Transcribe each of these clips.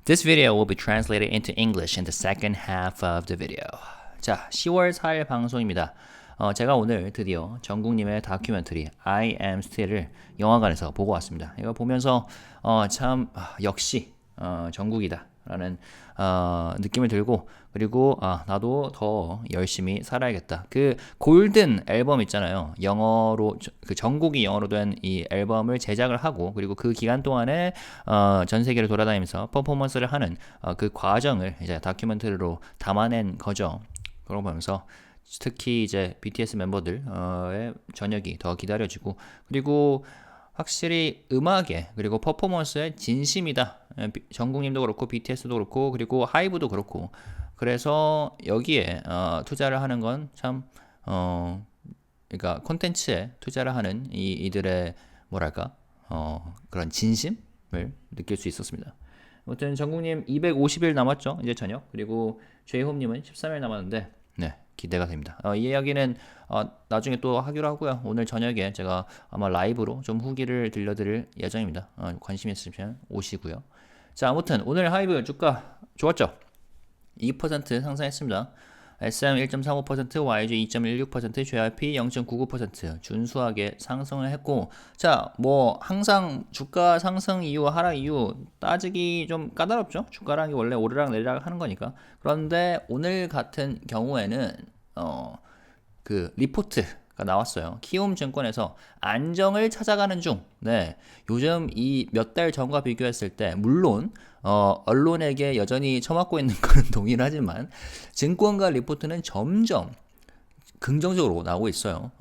This video will be translated into English in the second half of the video. 자, 10월 4일 방송입니다. 제가 오늘 드디어 정국님의 다큐멘터리 I Am Still을 영화관에서 보고 왔습니다. 이거 보면서 역시 정국이다 라는 느낌을 들고, 그리고 나도 더 열심히 살아야겠다. 그 골든 앨범 있잖아요. 영어로 그 전곡이 영어로 된 이 앨범을 제작을 하고, 그리고 그 기간 동안에 전 세계를 돌아다니면서 퍼포먼스를 하는 그 과정을 이제 다큐멘터리로 담아낸 거죠. 그런 거 보면서 특히 이제 BTS 멤버들의 저녁이 더 기다려지고, 그리고 확실히 음악에 그리고 퍼포먼스에 진심이다. 정국님도 그렇고 BTS도 그렇고 그리고 하이브도 그렇고, 그래서 여기에 투자를 하는 건 참 그러니까 콘텐츠에 투자를 하는 이들의 뭐랄까 그런 진심을 느낄 수 있었습니다. 아무튼 정국님 250일 남았죠, 이제 저녁. 그리고 제이홈님은 13일 남았는데 네, 기대가 됩니다. 이 이야기는 나중에 또 하기로 하고요. 오늘 저녁에 제가 아마 라이브로 좀 후기를 들려드릴 예정입니다. 관심 있으시면 오시고요. 자, 아무튼 오늘 하이브 주가 좋았죠? 2% 상승했습니다. SM 1.35%, YG 2.16%, JYP 0.99% 준수하게 상승을 했고, 자, 뭐 항상 주가 상승 이유, 하락 이유 따지기 좀 까다롭죠? 주가라는 게 원래 오르락 내리락 하는 거니까. 그런데 오늘 같은 경우에는 그 리포트가 나왔어요. 키움증권에서 안정을 찾아가는 중. 네, 요즘 이 몇 달 전과 비교했을 때 물론 언론에게 여전히 처맞고 있는 건 동일하지만 증권가 리포트는 점점 긍정적으로 나오고 있어요.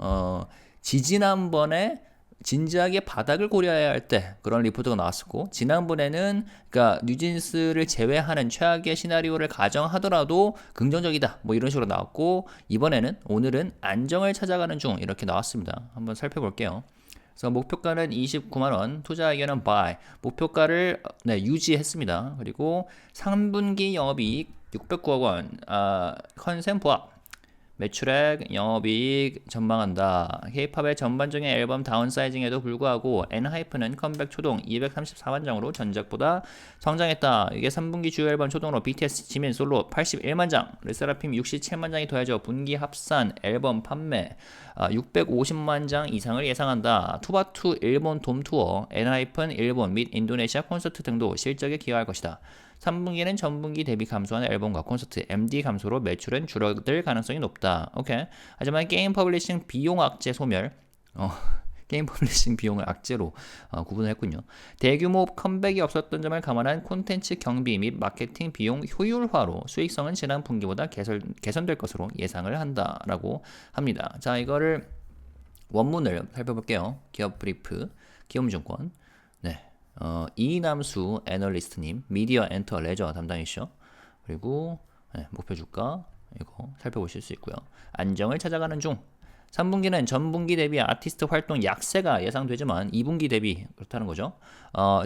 지지난번에 진지하게 바닥을 고려해야 할 때 그런 리포트가 나왔었고, 지난번에는 그러니까 뉴진스를 제외하는 최악의 시나리오를 가정하더라도 긍정적이다 뭐 이런 식으로 나왔고, 이번에는 오늘은 안정을 찾아가는 중 이렇게 나왔습니다. 한번 살펴볼게요. 그래서 목표가는 29만원, 투자 의견은 buy, 목표가를 유지했습니다. 그리고 3분기 영업이익 609억 원, 컨센 보합, 매출액, 영업이익 전망한다. K-팝의 전반적인 앨범 다운사이징에도 불구하고 엔하이픈은 컴백 초동 234만 장으로 전작보다 성장했다. 이게 3분기 주요 앨범 초동으로 BTS 지민 솔로 81만 장, 르세라핌 67만 장이 더해져 분기 합산 앨범 판매 650만 장 이상을 예상한다. 투바투 일본 돔투어, 엔하이픈 일본 및 인도네시아 콘서트 등도 실적에 기여할 것이다. 3분기는 전분기 대비 감소한 앨범과 콘서트, MD 감소로 매출은 줄어들 가능성이 높다. 오케이. 하지만 게임 퍼블리싱 비용 악재 소멸, 게임 퍼블리싱 비용을 악재로 구분을 했군요. 대규모 컴백이 없었던 점을 감안한 콘텐츠 경비 및 마케팅 비용 효율화로 수익성은 지난 분기보다 개선될 것으로 예상을 한다라고 합니다. 자, 이거를 원문을 살펴볼게요. 기업 브리프, 키움증권. 네. 이남수 애널리스트님, 미디어 엔터 레저 담당이시죠. 그리고 목표 주가 이거 살펴보실 수 있고요. 안정을 찾아가는 중. 3분기는 전분기 대비 아티스트 활동 약세가 예상되지만 2분기 대비 그렇다는 거죠.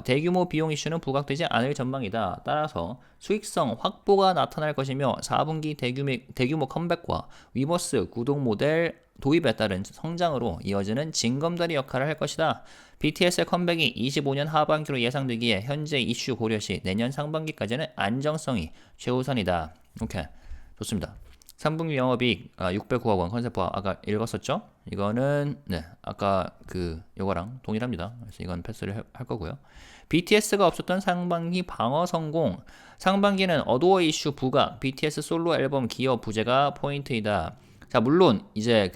대규모 비용 이슈는 부각되지 않을 전망이다. 따라서 수익성 확보가 나타날 것이며 4분기 대규모 컴백과 위버스 구독 모델 도입에 따른 성장으로 이어지는 징검다리 역할을 할 것이다. BTS의 컴백이 25년 하반기로 예상되기에 현재 이슈 고려 시 내년 상반기까지는 안정성이 최우선이다. 오케이, 좋습니다. 3분기 영업이익 609억 원 컨셉화 아까 읽었었죠? 이거는 아까 요거랑 동일합니다. 그래서 이건 패스를 할 거고요. BTS가 없었던 상반기 방어 성공. 상반기는 어도어 이슈 부각, BTS 솔로 앨범 기여 부재가 포인트이다. 자, 물론 이제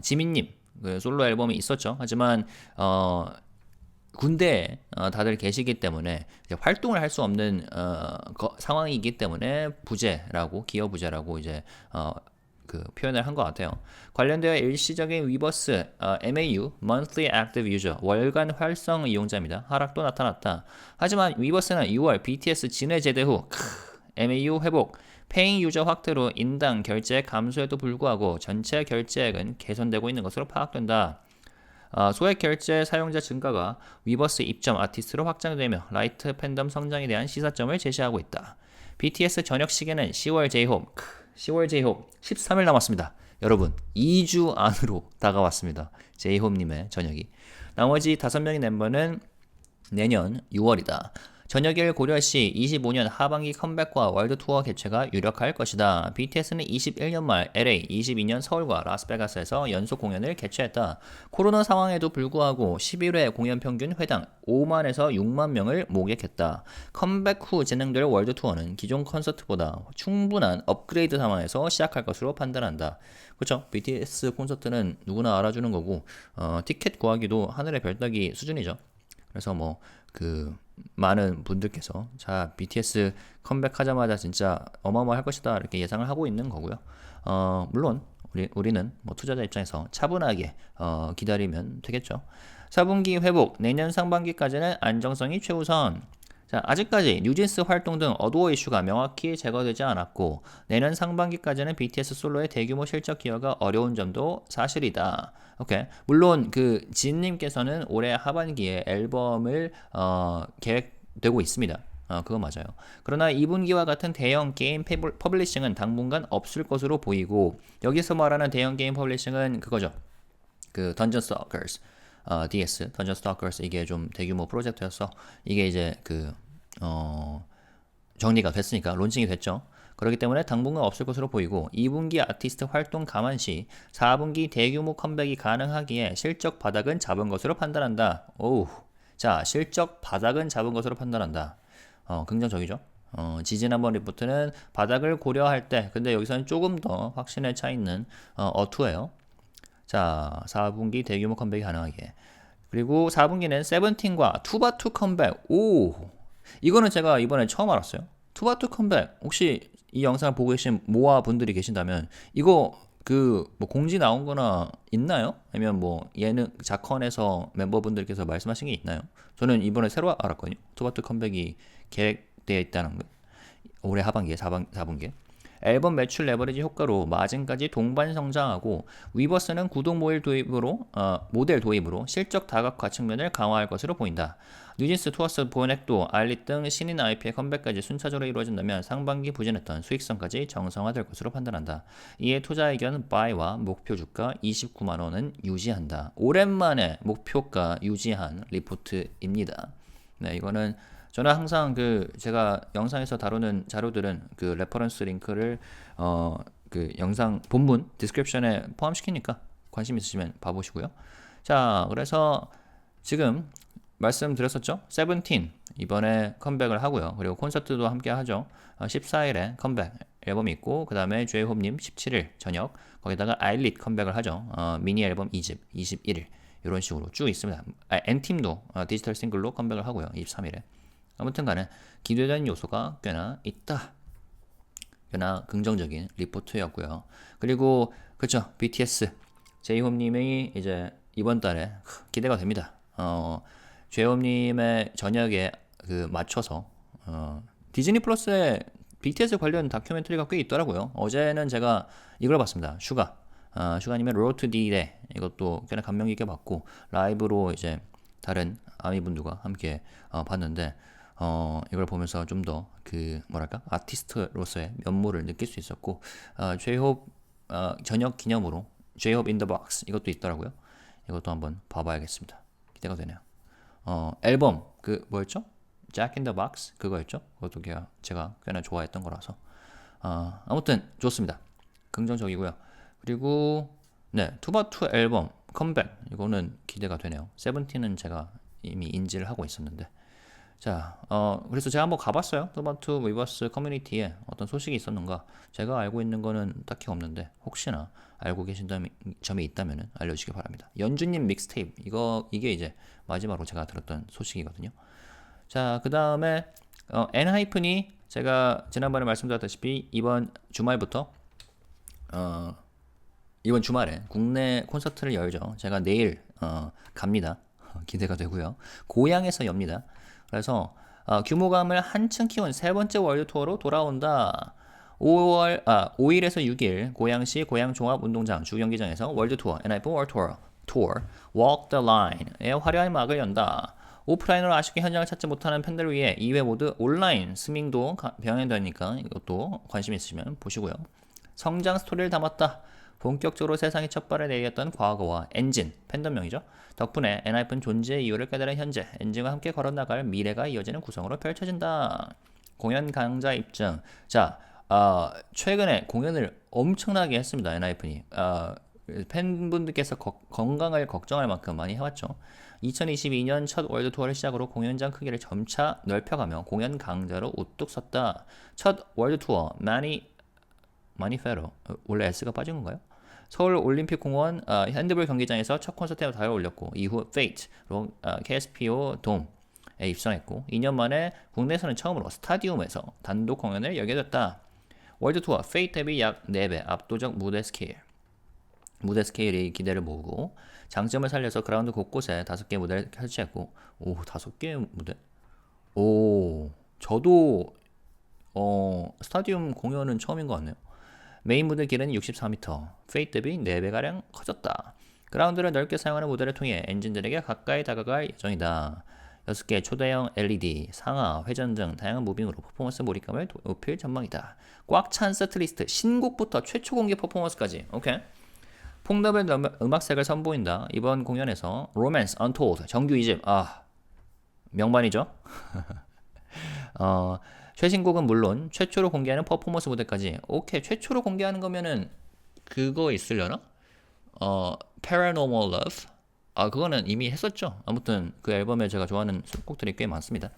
지민님 솔로 앨범이 있었죠. 하지만 군대에 다들 계시기 때문에 이제 활동을 할 수 없는 상황이기 때문에 부재라고, 기여 부재라고 이제 표현을 한 것 같아요. 관련되어 일시적인 위버스 MAU (Monthly Active User) 월간 활성 이용자입니다. 하락도 나타났다. 하지만 위버스는 6월 BTS 진해 제대 후 MAU 회복, 페잉 유저 확대로 인당 결제 감소에도 불구하고 전체 결제액은 개선되고 있는 것으로 파악된다. 소액 결제 사용자 증가가 위버스 입점 아티스트로 확장되며 라이트 팬덤 성장에 대한 시사점을 제시하고 있다. BTS 저녁 시계는 10월 J-Hope 13일 남았습니다. 여러분, 2주 안으로 다가왔습니다. J-Hope님의 저녁이. 나머지 5명의 멤버는 내년 6월이다. 저녁일 고려 시 25년 하반기 컴백과 월드투어 개최가 유력할 것이다. BTS는 21년 말 LA, 22년 서울과 라스베가스에서 연속 공연을 개최했다. 코로나 상황에도 불구하고 11회 공연 평균 회당 5만에서 6만 명을 모객했다. 컴백 후 진행될 월드투어는 기존 콘서트보다 충분한 업그레이드 상황에서 시작할 것으로 판단한다. 그렇죠? BTS 콘서트는 누구나 알아주는 거고 티켓 구하기도 하늘의 별 따기 수준이죠. 그래서 많은 분들께서 자 BTS 컴백하자마자 진짜 어마어마할 것이다 이렇게 예상을 하고 있는 거고요. 물론 우리는 투자자 입장에서 차분하게 기다리면 되겠죠. 4분기 회복, 내년 상반기까지는 안정성이 최우선. 자, 아직까지 뉴진스 활동 등 어두워 이슈가 명확히 제거되지 않았고 내년 상반기까지는 BTS 솔로의 대규모 실적 기여가 어려운 점도 사실이다. 오케이. 물론 진님께서는 올해 하반기에 앨범을 계획되고 있습니다. 그거 맞아요. 그러나 2분기와 같은 대형 게임 퍼블리싱은 당분간 없을 것으로 보이고 여기서 말하는 대형 게임 퍼블리싱은 그거죠. 던전 스토커스 DS, 던전 스토커스 이게 좀 대규모 프로젝트여서 이게 이제 정리가 됐으니까 론칭이 됐죠. 그렇기 때문에 당분간 없을 것으로 보이고 2분기 아티스트 활동 감안 시 4분기 대규모 컴백이 가능하기에 실적 바닥은 잡은 것으로 판단한다. 오우. 자, 실적 바닥은 잡은 것으로 판단한다. 긍정적이죠. 지지난번 리포트는 바닥을 고려할 때 근데 여기서는 조금 더 확신에 차 있는 어투예요. 자, 4분기 대규모 컴백이 가능하게. 그리고 4분기는 세븐틴과 투바투 컴백. 오, 이거는 제가 이번에 처음 알았어요. 투바투 컴백. 혹시 이 영상을 보고 계신 모아 분들이 계신다면 이거 공지 나온 거나 있나요? 아니면 예능 자컨에서 멤버분들께서 말씀하신 게 있나요? 저는 이번에 새로 알았거든요. 투바투 컴백이 계획되어 있다는 거. 올해 하반기에 4분기에. 앨범 매출 레버리지 효과로 마진까지 동반 성장하고 위버스는 구독 모델 도입으로 실적 다각화 측면을 강화할 것으로 보인다. 뉴진스 투어스 보넥도 알릿 등 신인 IP의 컴백까지 순차적으로 이루어진다면 상반기 부진했던 수익성까지 정상화될 것으로 판단한다. 이에 투자 의견 바이와 목표 주가 29만원은 유지한다. 오랜만에 목표가 유지한 리포트입니다. 네, 이거는 저는 항상 제가 영상에서 다루는 자료들은 레퍼런스 링크를 영상 본문 디스크립션에 포함시키니까 관심 있으시면 봐보시고요. 자, 그래서 지금 말씀드렸었죠. 세븐틴 이번에 컴백을 하고요. 그리고 콘서트도 함께 하죠. 14일에 컴백 앨범이 있고 그 다음에 제이홉님 17일 저녁 거기다가 아일릿 컴백을 하죠. 미니 앨범 2집 21일 이런 식으로 쭉 있습니다. 엔팀도 디지털 싱글로 컴백을 하고요. 23일에. 아무튼 간에 기대되는 요소가 꽤나 있다. 꽤나 긍정적인 리포트였고요. 그리고 그쵸, BTS 제이홉님이 이제 이번 달에 기대가 됩니다. 제이홉님의 저녁에 맞춰서 디즈니 플러스에 BTS 관련 다큐멘터리가 꽤 있더라고요. 어제는 제가 이걸 봤습니다. 슈가님의 로드 투 D-Day 이것도 꽤나 감명 깊게 봤고 라이브로 이제 다른 아미분들과 함께 봤는데 이걸 보면서 좀 더 아티스트로서의 면모를 느낄 수 있었고 제이홉 저녁 기념으로 제이홉 인 더 박스 이것도 있더라고요. 이것도 한번 봐봐야겠습니다. 기대가 되네요. 앨범 뭐였죠? 잭 인 더 박스 그거였죠? 그것도 제가 꽤나 좋아했던 거라서 아무튼 좋습니다. 긍정적이고요. 그리고 네, 투바투 앨범 컴백 이거는 기대가 되네요. 세븐틴은 제가 이미 인지를 하고 있었는데 자, 그래서 제가 한번 가봤어요. 투바투 위버스 커뮤니티에 어떤 소식이 있었는가. 제가 알고 있는 거는 딱히 없는데 혹시나 알고 계신 점이 있다면 알려주시기 바랍니다. 연주님 믹스테이프 이게 이제 마지막으로 제가 들었던 소식이거든요. 자, 그 다음에 엔하이픈이 제가 지난번에 말씀드렸다시피 이번 주말부터 이번 주말에 국내 콘서트를 열죠. 제가 내일 갑니다. 기대가 되고요. 고향에서 엽니다. 그래서 규모감을 한층 키운 세 번째 월드 투어로 돌아온다. 5일에서 6일 고양시 고양종합운동장 주경기장에서 월드 투어 엔하이픈 월드 투어 Walk the Line의 화려한 막을 연다. 오프라인으로 아쉽게 현장을 찾지 못하는 팬들을 위해 2회 모두 온라인 스밍도 병행되니까 이것도 관심 있으시면 보시고요. 성장 스토리를 담았다. 본격적으로 세상에 첫 발을 내디뎠던 과거와 엔진, 팬덤명이죠. 덕분에 엔하이픈 존재의 이유를 깨달은 현재, 엔진과 함께 걸어나갈 미래가 이어지는 구성으로 펼쳐진다. 공연 강좌 입증. 자, 최근에 공연을 엄청나게 했습니다. 엔하이픈이. 팬분들께서 건강을 걱정할 만큼 많이 해왔죠. 2022년 첫 월드투어를 시작으로 공연장 크기를 점차 넓혀가며 공연 강자로 우뚝 섰다. 첫 월드투어 마니페로 원래 S가 빠진 건가요? 서울 올림픽공원 핸드볼 경기장에서 첫 콘서트에 달을 올렸고 이후 Fate로 KSPO 돔에 입성했고 2년 만에 국내에서는 처음으로 스타디움에서 단독 공연을 열게 됐다. 월드투어 Fate 대비 약 4배 압도적 무대 스케일이 기대를 모으고 장점을 살려서 그라운드 곳곳에 5개 무대를 설치했고 5개 무대? 저도 스타디움 공연은 처음인 것 같네요. 메인 무대 길이는 64m, 페이트 대비 4배가량 커졌다. 그라운드를 넓게 사용하는 무대를 통해 엔진들에게 가까이 다가갈 예정이다. 6개 초대형 LED, 상하, 회전 등 다양한 무빙으로 퍼포먼스 몰입감을 높일 전망이다. 꽉 찬 세트리스트, 신곡부터 최초 공개 퍼포먼스까지. 오케이. 폭넓은 음악색을 선보인다. 이번 공연에서 Romance Untold 정규 2집 명반이죠. 최신곡은 물론 최초로 공개하는 퍼포먼스 무대까지. 오케이, 최초로 공개하는 거면은 그거 있으려나? Paranormal Love. 그거는 이미 했었죠. 아무튼 그 앨범에 제가 좋아하는 곡들이 꽤 많습니다.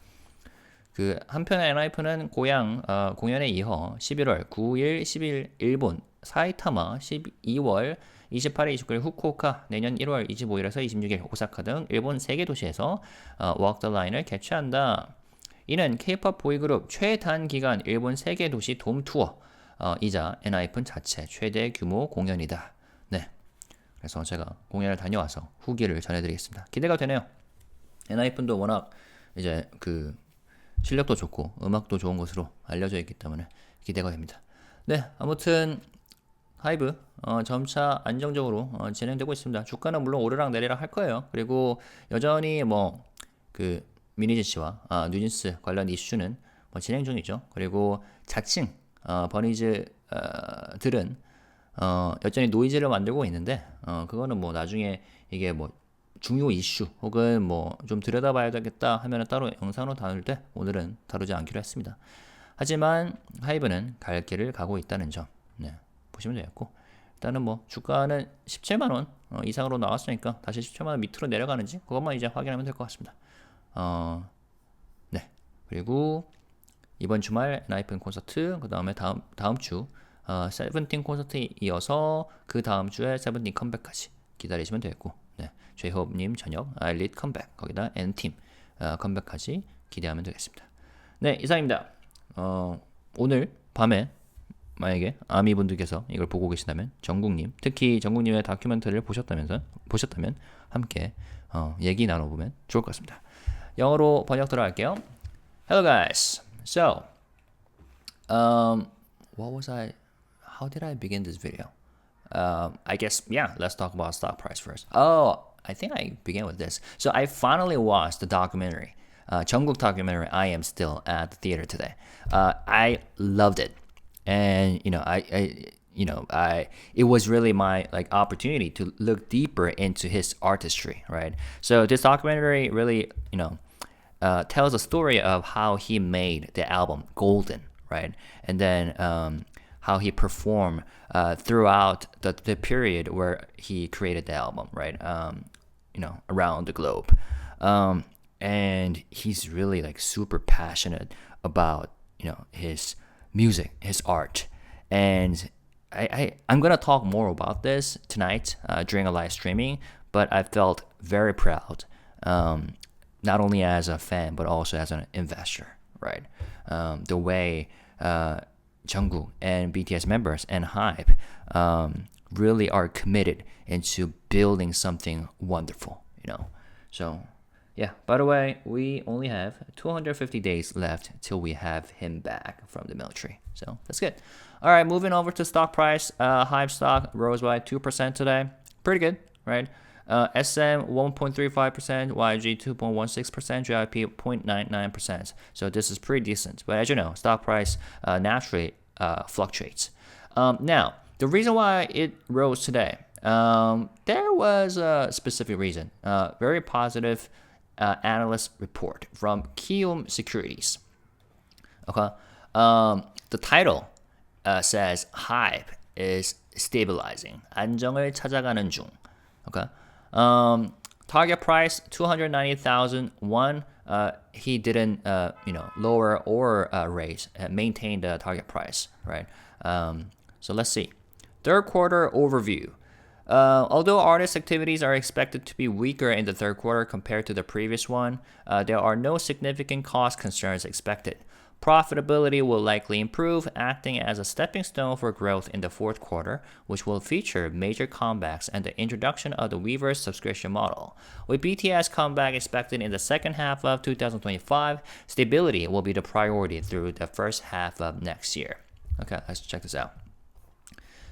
그 한편의 엔하이픈은 고향 공연에 이어 11월 9일, 10일 일본 사이타마, 12월 28일, 29일 후쿠오카, 내년 1월 25일에서 26일 오사카 등 일본 3개 도시에서 Walk the Line을 개최한다. 이는 K-POP 보이그룹 최단기간 일본 3개 도시 돔 투어 이자 엔하이픈 자체 최대 규모 공연이다. 네, 그래서 제가 공연을 다녀와서 후기를 전해드리겠습니다. 기대가 되네요. 엔하이픈도 워낙 이제 그 실력도 좋고 음악도 좋은 것으로 알려져 있기 때문에 기대가 됩니다. 네, 아무튼 하이브 점차 안정적으로 진행되고 있습니다. 주가는 물론 오르락 내리락 할 거예요. 그리고 여전히 그 미니지 씨와 뉴진스 관련 이슈는 진행 중이죠. 그리고 자칭 버니즈들은 여전히 노이즈를 만들고 있는데 그거는 나중에 이게 중요 이슈 혹은 좀 들여다봐야 되겠다 하면 따로 영상으로 다룰 때 오늘은 다루지 않기로 했습니다. 하지만 하이브는 갈 길을 가고 있다는 점 보시면 되겠고, 일단은 주가는 17만원 이상으로 나왔으니까 다시 17만원 밑으로 내려가는지 그것만 이제 확인하면 될 것 같습니다. 네, 그리고 이번 주말 엔하이픈 콘서트, 그 다음에 다음 주 세븐틴 콘서트에 이어서 그 다음 주에 세븐틴 컴백까지 기다리시면 되겠고, 제이홉님 저녁 아일릿 컴백, 거기다 N팀 컴백까지 기대하면 되겠습니다. 네, 이상입니다. 오늘 밤에 만약에 아미분들께서 이걸 보고 계신다면 정국님, 특히 정국님의 다큐멘터리를 보셨다면 함께 얘기 나눠보면 좋을 것 같습니다. 영어로 번역 들어갈게요. Hello guys. So, how did I begin this video? I guess, let's talk about stock price first. I think I began with this. So I finally watched the documentary, Jungkook documentary, I Am Still at the theater today. I loved it. And, it was really my opportunity to look deeper into his artistry, right? So this documentary really, tells a story of how he made the album Golden, right? And then how he performed throughout the period where he created the album, right? Around the globe. And he's really super passionate about, his music, his art. And I'm going to talk more about this tonight during a live streaming, but I felt very proud, not only as a fan, but also as an investor, right? The way Jungkook and BTS members and HYBE really are committed into building something wonderful, So, yeah, by the way, we only have 250 days left till we have him back from the military. So, that's good. All right, moving over to stock price. HYBE stock rose by 2% today. Pretty good, right? SM 1.35%, YG 2.16%, JYP 0.99%. So this is pretty decent. But as you know, stock price naturally fluctuates. Now, The reason why it rose today, there was a specific reason. Very positive analyst report from Kium Securities. Okay, the title says HYBE is stabilizing. 안정을 찾아가는 중. Okay, target price 290,001. He didn't lower or raise, maintain the target price, right? So let's see. Third quarter overview. Although artist activities are expected to be weaker in the third quarter compared to the previous one, there are no significant cost concerns expected. Profitability will likely improve, acting as a stepping stone for growth in the fourth quarter, which will feature major comebacks and the introduction of the Weverse subscription model. With BTS comeback expected in the second half of 2025, stability will be the priority through the first half of next year. Okay, let's check this out.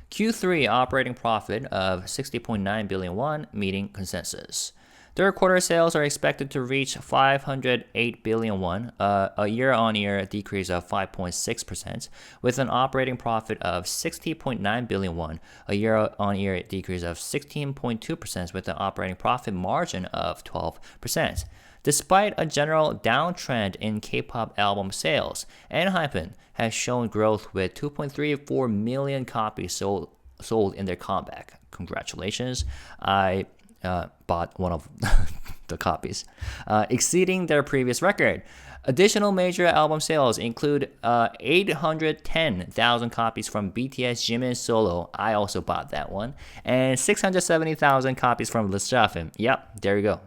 Q3 operating profit of 60.9 billion won, meeting consensus. Third quarter sales are expected to reach 508 billion won, a year-on-year decrease of 5.6%, with an operating profit of 60.9 billion won, a year-on-year decrease of 16.2%, with an operating profit margin of 12%. Despite a general downtrend in K-pop album sales, Enhypen has shown growth with 2.34 million copies sold in their comeback. Congratulations. I bought one of the copies, exceeding their previous record. Additional major album sales include 810,000 copies from BTS Jimin's solo. I also bought that one. And 670,000 copies from Le Sserafim. Yep, there you go.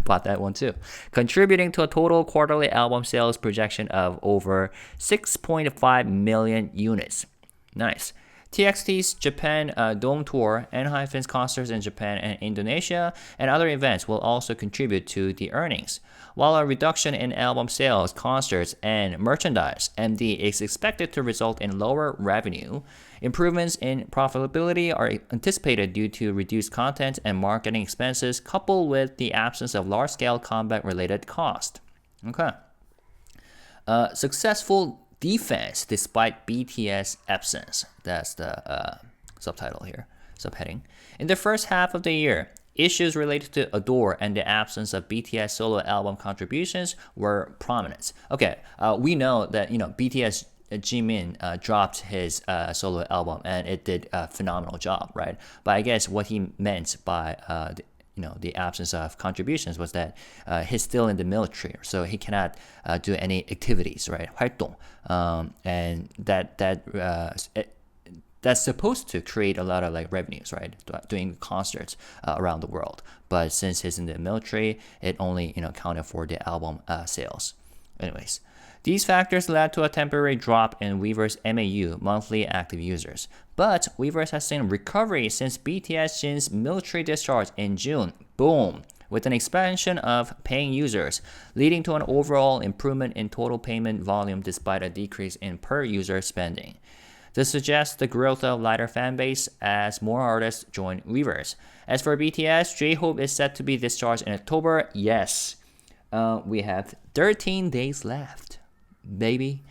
Bought that one too. Contributing to a total quarterly album sales projection of over 6.5 million units. Nice. TXT's Japan Dome Tour, Enhypen's concerts in Japan and Indonesia, and other events will also contribute to the earnings. While a reduction in album sales, concerts, and merchandise MD is expected to result in lower revenue, improvements in profitability are anticipated due to reduced content and marketing expenses, coupled with the absence of large-scale combat-related cost. Okay. Successful defense despite BTS absence. That's the subtitle here, subheading. In the first half of the year, issues related to Adore and the absence of BTS solo album contributions were prominent. Okay, we know that BTS Jimin dropped his solo album and it did a phenomenal job, right? But I guess what he meant by the absence of contributions was that he's still in the military, so he cannot do any activities, right? 활동, and that's supposed to create a lot of revenues, right? Doing concerts around the world. But since he's in the military, it only counted for the album sales. Anyways, these factors led to a temporary drop in Weverse MAU, monthly active users. But Weverse has seen recovery since BTS Jin's military discharge in June. Boom! With an expansion of paying users, leading to an overall improvement in total payment volume despite a decrease in per-user spending. This suggests the growth of lighter fan base as more artists join Weverse. As for BTS, J-Hope is set to be discharged in October. Yes, we have 13 days left, baby.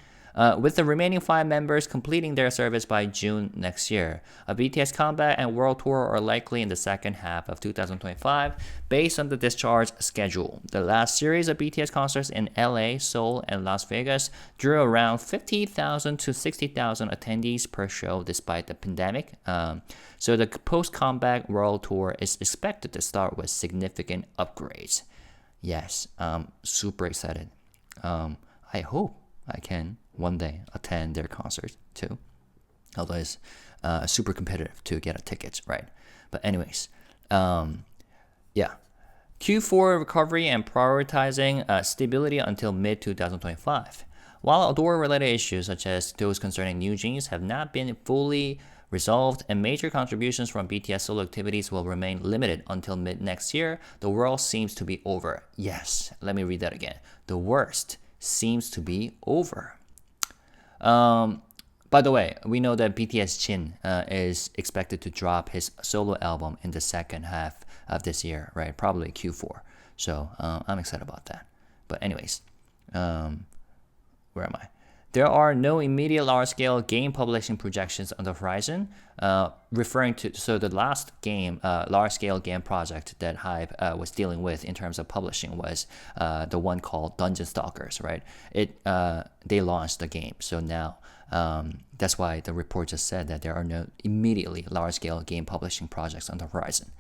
With the remaining 5 members completing their service by June next year. A BTS comeback and world tour are likely in the second half of 2025 based on the discharge schedule. The last series of BTS concerts in LA, Seoul, and Las Vegas drew around 50,000 to 60,000 attendees per show despite the pandemic. So the post-comeback world tour is expected to start with significant upgrades. Yes, super excited. I hope I can one day attend their concert too. Although it's super competitive to get a ticket, right? But anyways, yeah. Q4 recovery and prioritizing stability until mid-2025. While Adore-related issues such as those concerning New Jeans have not been fully resolved and major contributions from BTS solo activities will remain limited until mid-next year, the worst seems to be over. Yes, let me read that again. The worst seems to be over. By the way, we know that BTS Jin is expected to drop his solo album in the second half of this year, right? Probably Q4. So I'm excited about that. But anyways, where am I? There are no immediate large-scale game publishing projections on the horizon, referring to the last game, large-scale game project that HYBE was dealing with in terms of publishing was the one called Dungeon Stalkers, right? They launched the game, so now that's why the report just said that there are no immediately large-scale game publishing projects on the horizon.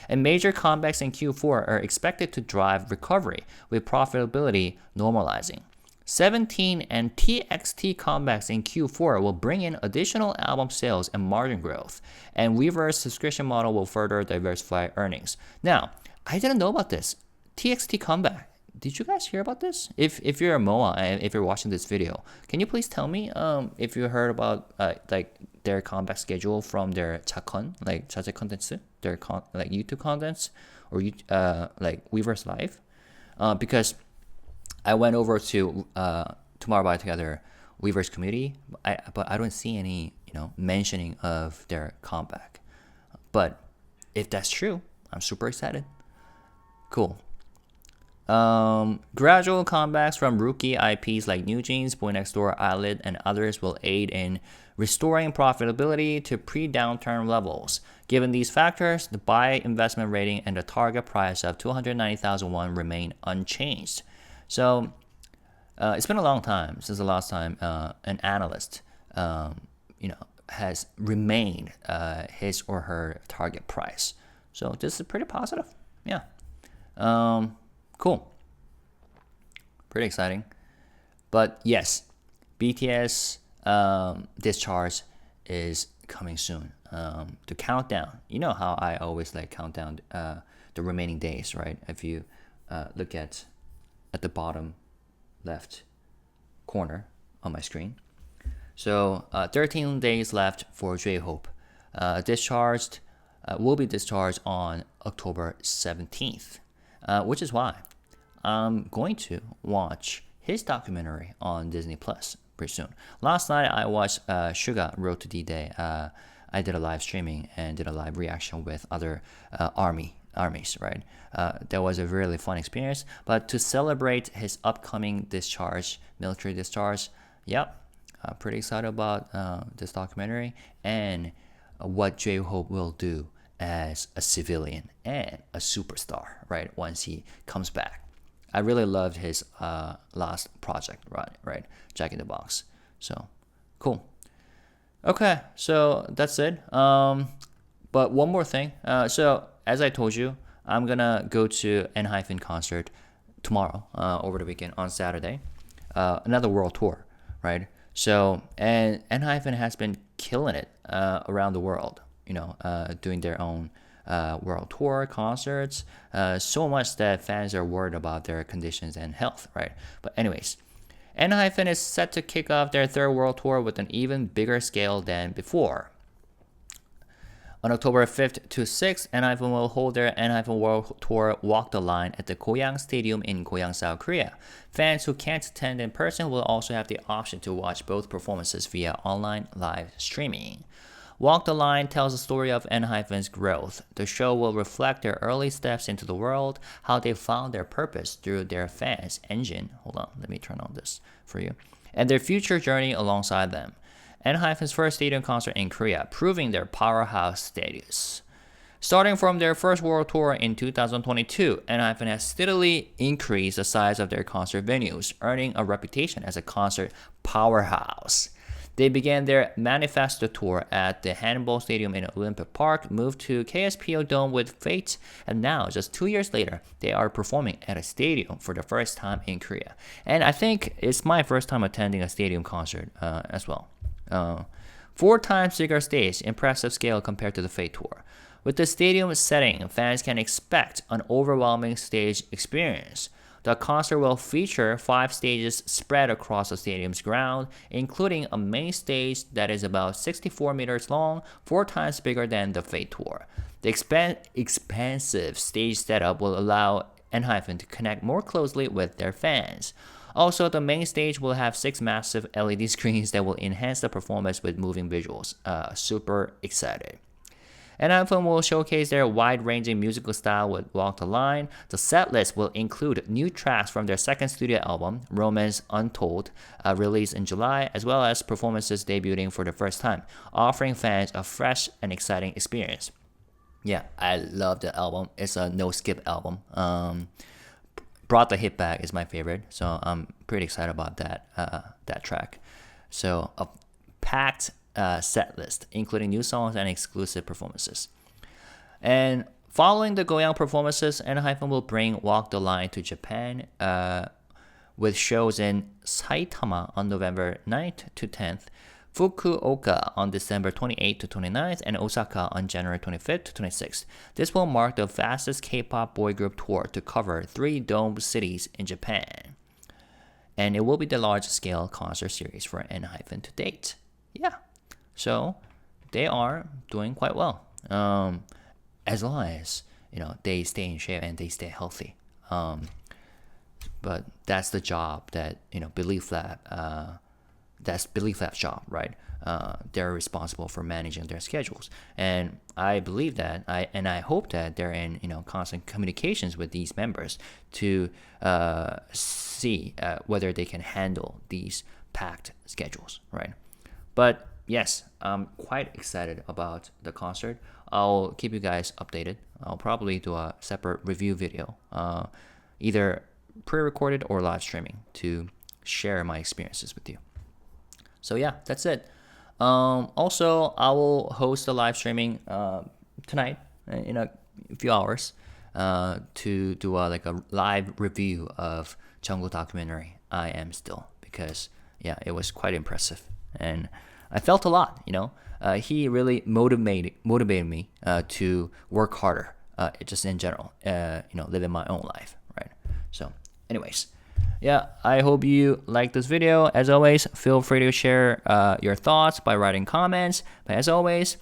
And major comebacks in Q4 are expected to drive recovery, with profitability normalizing. 17 and TXT comebacks in Q4 will bring in additional album sales and margin growth, and Weverse subscription model will further diversify earnings. Now, I didn't know about this. TXT comeback. Did you guys hear about this? If you're a MOA and if you're watching this video, can you please tell me if you heard about like their comeback schedule from their 차콘, like 자체 콘텐츠, their like YouTube contents, or like Weverse Live? Because I went over to Tomorrow by Together Weverse community, but I don't see any mentioning of their comeback. But if that's true, I'm super excited. Cool. Gradual comebacks from rookie IPs like New Jeans, Boy Next Door, Eyelid, and others will aid in restoring profitability to pre-downturn levels. Given these factors, the buy investment rating and the target price of 290,000 won remain unchanged. So it's been a long time since the last time an analyst has remained his or her target price. So this is pretty positive. Yeah. Cool. Pretty exciting. But yes, BTS discharge is coming soon. The countdown. You know how I always like count down the remaining days, right? If you look at the bottom left corner on my screen. So 13 days left for J-Hope. Discharged will be discharged on October 17th, which is why I'm going to watch his documentary on Disney Plus pretty soon. Last night I watched Suga Road to D-Day. I did a live streaming and did a live reaction with other armies, right? That was a really fun experience. But to celebrate his upcoming discharge, military discharge, yep, I'm pretty excited about this documentary and what J-Hope will do as a civilian and a superstar, right? Once he comes back. I really loved his last project, right? Jack in the Box. So, cool. Okay, so that's it. But one more thing. So, as I told you, I'm gonna go to Enhypen concert tomorrow, over the weekend on Saturday. Another world tour, right? So, and Enhypen has been killing it around the world, doing their own world tour concerts, so much that fans are worried about their conditions and health, right? But anyways, Enhypen is set to kick off their third world tour with an even bigger scale than before. On October 5th to 6th, Enhypen will hold their Enhypen World Tour Walk the Line at the Goyang Stadium in Goyang, South Korea. Fans who can't attend in person will also have the option to watch both performances via online live streaming. Walk the Line tells the story of Enhypen's growth. The show will reflect their early steps into the world, how they found their purpose through their fans' engine. Hold on, let me turn on this for you. And their future journey alongside them. Enhypen's first stadium concert in Korea, proving their powerhouse status. Starting from their first world tour in 2022, Enhypen has steadily increased the size of their concert venues, earning a reputation as a concert powerhouse. They began their Manifesto tour at the Handball Stadium in Olympic Park, moved to KSPO Dome with Fate, and now, just 2 years later, they are performing at a stadium for the first time in Korea. And I think it's my first time attending a stadium concert as well. 4 times bigger stage, impressive scale compared to the Fate tour. With the stadium setting, fans can expect an overwhelming stage experience. The concert will feature 5 stages spread across the stadium's ground, including a main stage that is about 64 meters long, 4 times bigger than the Fate tour. The expansive stage setup will allow Enhypen to connect more closely with their fans. Also, the main stage will have 6 massive LED screens that will enhance the performance with moving visuals. Super excited. Enhypen will showcase their wide-ranging musical style with Walk the Line. The set list will include new tracks from their second studio album, Romance Untold, released in July, as well as performances debuting for the first time, offering fans a fresh and exciting experience. Yeah, I love the album. It's a no-skip album. Brought the Hit Back is my favorite, so I'm pretty excited about that track. So a packed set list, including new songs and exclusive performances. And following the Goyang performances, Enhypen will bring Walk the Line to Japan with shows in Saitama on November 9th to 10th, Fukuoka on December 28th to 29th, and Osaka on January 25th to 26th. This will mark the fastest K-pop boy group tour to cover 3 domed cities in Japan. And it will be the largest scale concert series for Enhypen to date. Yeah, so they are doing quite well, as long as they stay in shape and they stay healthy. But that's the job that Belief Lab. That's Belief Lab's job, right? They're responsible for managing their schedules, and I believe that. I hope that they're in constant communications with these members to see whether they can handle these packed schedules, right? But yes, I'm quite excited about the concert. I'll keep you guys updated. I'll probably do a separate review video, either pre-recorded or live streaming, to share my experiences with you. So yeah, that's it. Also, I will host a live streaming tonight in a few hours to do a live review of Jungkook documentary I Am Still, because yeah, it was quite impressive and I felt a lot. He really motivated me to work harder, just in general. Living my own life, right? So, anyways. Yeah, I hope you like this video. As always, feel free to share your thoughts by writing comments. But as always,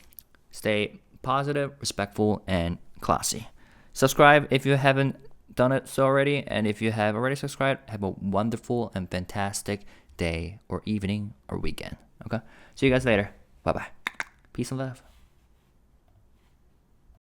stay positive, respectful, and classy. Subscribe if you haven't done it so already. And if you have already subscribed, have a wonderful and fantastic day or evening or weekend. Okay? See you guys later. Bye-bye. Peace and love.